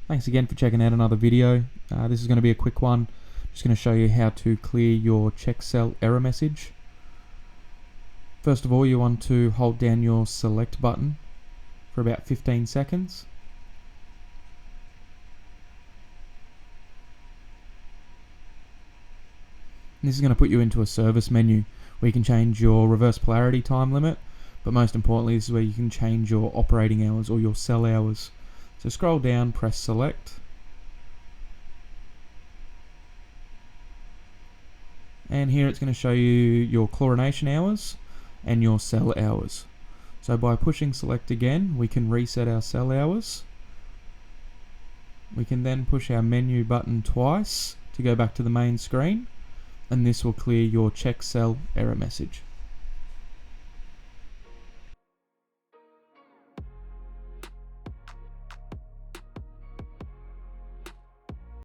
Thanks again for checking out another video. This is going to be a quick one. Just going to show you how to clear your check cell error message. First of all, you want to hold down your select button for about 15 seconds. And this is going to put you into a service menu where you can change your reverse polarity time limit, but most importantly, this is where you can change your operating hours or your cell hours. So scroll down, press select, and here it's going to show you your chlorination hours and your cell hours. So by pushing select again, we can reset our cell hours. We can then push our menu button twice to go back to the main screen, and this will clear your check cell error message.